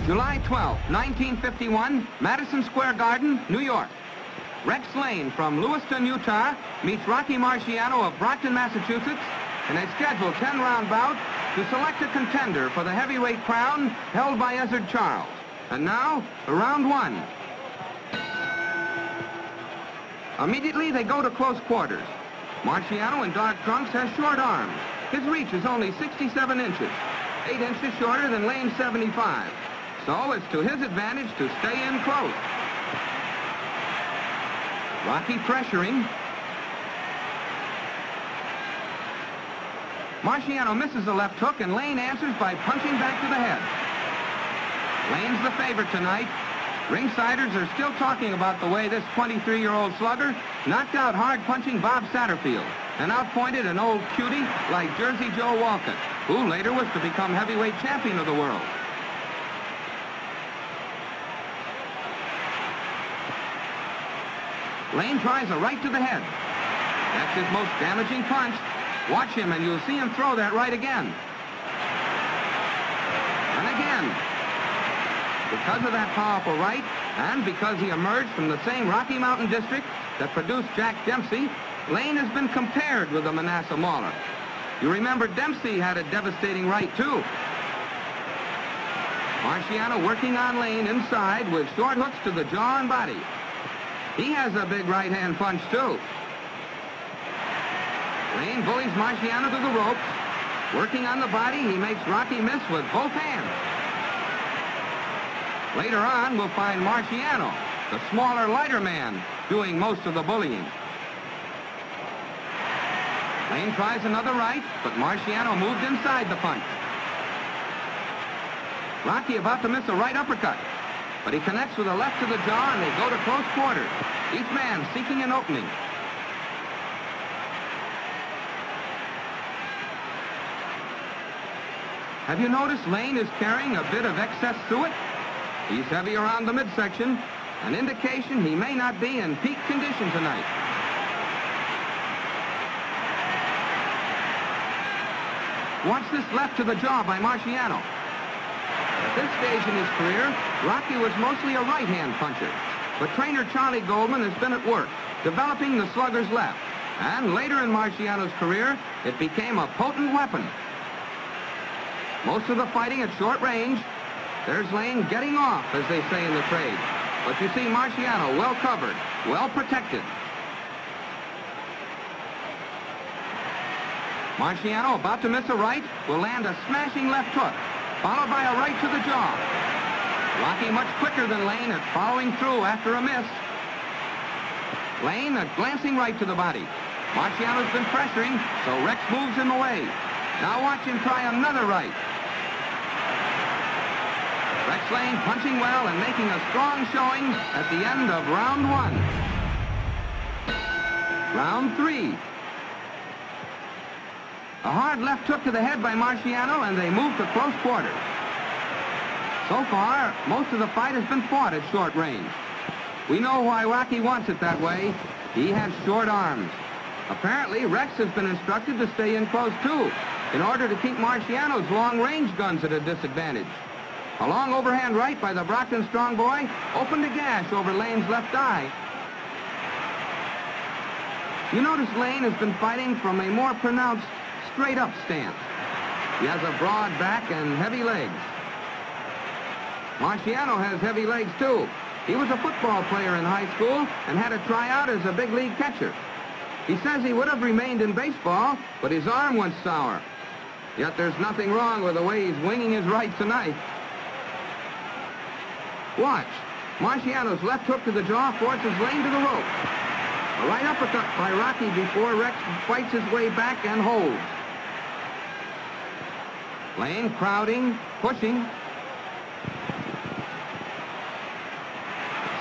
July 12, 1951, Madison Square Garden, New York. Rex Lane from Lewiston, Utah, meets Rokki Marciano of Brockton, Massachusetts, in a scheduled 10-round bout to select a contender for the heavyweight crown held by Ezzard Charles. And now, round one. Immediately, they go to close quarters. Marciano in dark trunks has short arms. His reach is only 67 inches, 8 inches shorter than Layne's 75. So it's to his advantage to stay in close. Rokki pressuring. Marciano misses the left hook, and Layne answers by punching back to the head. Layne's the favorite tonight. Ringsiders are still talking about the way this 23-year-old slugger knocked out hard-punching Bob Satterfield and outpointed an old cutie like Jersey Joe Walcott, who later was to become heavyweight champion of the world. Layne tries a right to the head. That's his most damaging punch. Watch him and you'll see him throw that right again. And again. Because of that powerful right, and because he emerged from the same Rocky Mountain district that produced Jack Dempsey, Layne has been compared with the Manasseh Mauler. You remember Dempsey had a devastating right, too. Marciano working on Layne inside with short hooks to the jaw and body. He has a big right-hand punch, too. Layne bullies Marciano to the ropes. Working on the body, he makes Rokki miss with both hands. Later on, we'll find Marciano, the smaller, lighter man, doing most of the bullying. Layne tries another right, but Marciano moved inside the punch. Rokki about to miss a right uppercut, but he connects with a left to the jaw, and they go to close quarters, each man seeking an opening. Have you noticed Layne is carrying a bit of excess suet? He's heavy around the midsection, an indication he may not be in peak condition tonight. Watch this left to the jaw by Marciano. At this stage in his career, Rokki was mostly a right-hand puncher, but trainer Charlie Goldman has been at work, developing the slugger's left, and later in Marciano's career, it became a potent weapon. Most of the fighting at short range. There's Layne getting off, as they say in the trade. But you see Marciano well covered, well protected. Marciano, about to miss a right, will land a smashing left hook, followed by a right to the jaw. Rokki much quicker than Layne at following through after a miss. Layne a glancing right to the body. Marciano's been pressuring, so Rex moves him away. Now watch him try another right. Rex Lane punching well and making a strong showing at the end of round one. Round three. A hard left hook to the head by Marciano, and they move to close quarters. So far, most of the fight has been fought at short range. We know why Rokki wants it that way. He has short arms. Apparently, Rex has been instructed to stay in close, too, in order to keep Marciano's long-range guns at a disadvantage. A long overhand right by the Brockton strong boy opened a gash over Layne's left eye. You notice Layne has been fighting from a more pronounced straight-up stance. He has a broad back and heavy legs. Marciano has heavy legs, too. He was a football player in high school and had a tryout as a big league catcher. He says he would have remained in baseball, but his arm went sour. Yet there's nothing wrong with the way he's winging his right tonight. Watch. Marciano's left hook to the jaw forces Layne to the rope. A right uppercut by Rokki before Rex fights his way back and holds. Layne crowding, pushing.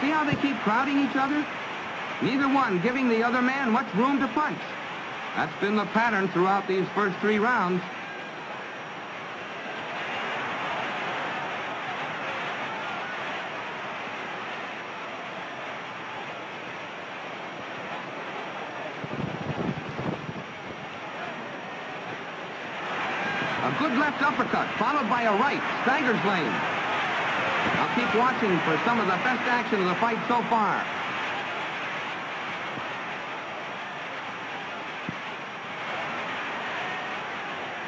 See how they keep crowding each other? Neither one giving the other man much room to punch. That's been the pattern throughout these first three rounds. A good left uppercut, followed by a right, staggers Layne. I'll keep watching for some of the best action of the fight so far.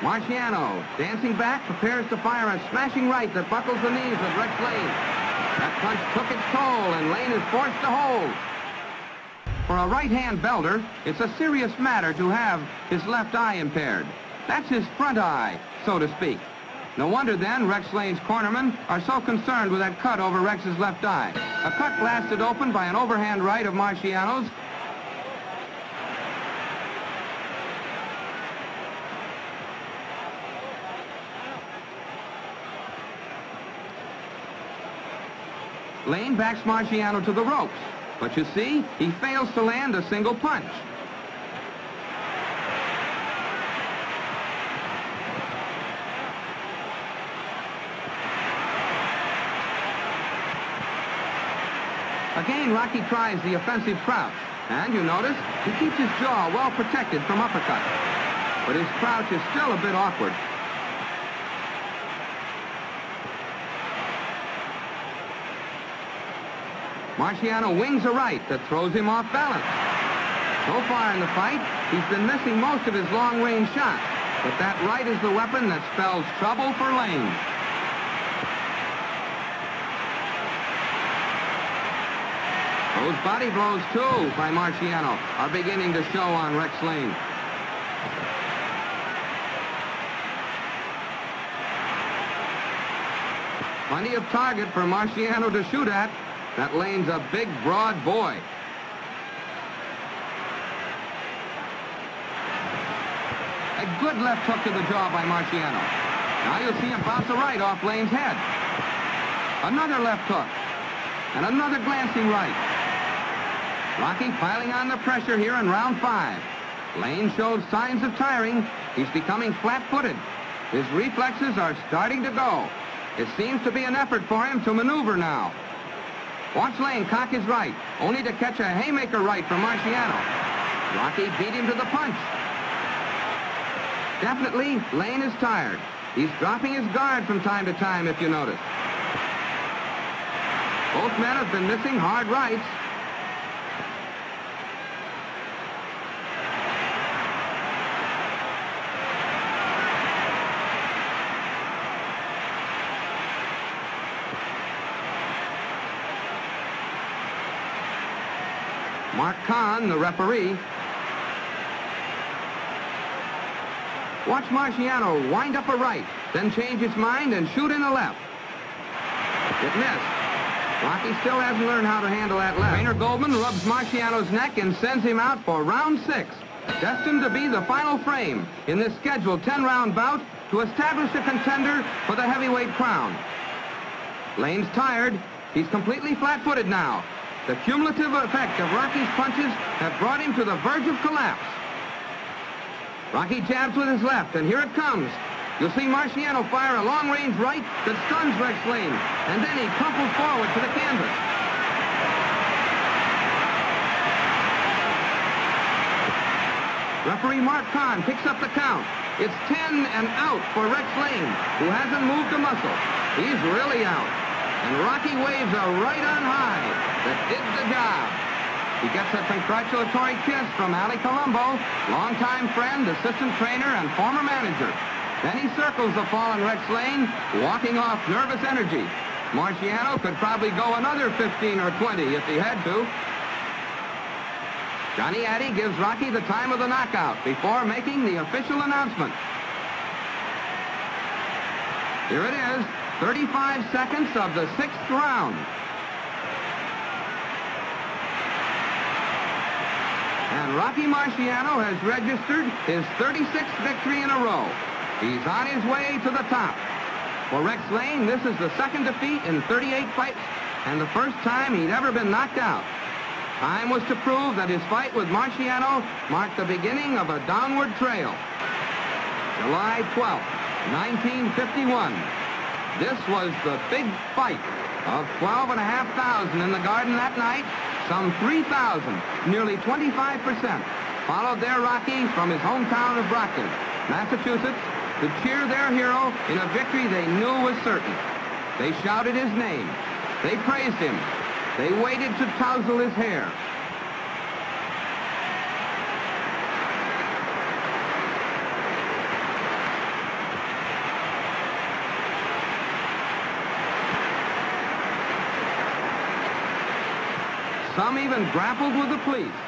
Marciano, dancing back, prepares to fire a smashing right that buckles the knees of Rex Lane. That punch took its toll, and Layne is forced to hold. For a right-hand belter, it's a serious matter to have his left eye impaired. That's his front eye, so to speak. No wonder, then, Rex Lane's cornermen are so concerned with that cut over Rex's left eye. A cut blasted open by an overhand right of Marciano's. Layne backs Marciano to the ropes, but you see, he fails to land a single punch. Again, Rokki tries the offensive crouch, and you notice he keeps his jaw well protected from uppercuts, but his crouch is still a bit awkward. Marciano wings a right that throws him off balance. So far in the fight, he's been missing most of his long-range shots, but that right is the weapon that spells trouble for Layne. Those body blows, too, by Marciano are beginning to show on Rex Lane. Plenty of target for Marciano to shoot at. That Layne's a big, broad boy. A good left hook to the jaw by Marciano. Now you'll see him bounce a right off Layne's head. Another left hook. And another glancing right. Rokki piling on the pressure here in round 5. Layne showed signs of tiring. He's becoming flat-footed. His reflexes are starting to go. It seems to be an effort for him to maneuver now. Watch Layne cock his right, only to catch a haymaker right from Marciano. Rokki beat him to the punch. Definitely, Layne is tired. He's dropping his guard from time to time, if you notice. Both men have been missing hard rights. Mark Kahn, the referee. Watch Marciano wind up a right, then change his mind and shoot in a left. It missed. Rokki still hasn't learned how to handle that left. Trainer Goldman rubs Marciano's neck and sends him out for round 6, destined to be the final frame in this scheduled 10-round bout to establish a contender for the heavyweight crown. Layne's tired. He's completely flat-footed now. The cumulative effect of Rocky's punches have brought him to the verge of collapse. Rokki jabs with his left, and here it comes. You'll see Marciano fire a long-range right that stuns Rex Lane, and then he crumples forward to the canvas. Referee Mark Kahn picks up the count. It's 10 and out for Rex Lane, who hasn't moved a muscle. He's really out. And Rokki waves a right on high that did the job. He gets a congratulatory kiss from Ali Colombo, longtime friend, assistant trainer, and former manager. Then he circles the fallen Rex Lane, walking off nervous energy. Marciano could probably go another 15 or 20 if he had to. Johnny Addy gives Rokki the time of the knockout before making the official announcement. Here it is. 35 seconds of the 6th round. And Rokki Marciano has registered his 36th victory in a row. He's on his way to the top. For Rex Lane, this is the 2nd defeat in 38 fights and the first time he'd ever been knocked out. Time was to prove that his fight with Marciano marked the beginning of a downward trail. July 12th, 1951. This was the big fight of 12,500 in the Garden that night. Some 3,000, nearly 25%, followed their Rokki from his hometown of Brockton, Massachusetts, to cheer their hero in a victory they knew was certain. They shouted his name. They praised him. They waited to touzle his hair. Some even grappled with the police.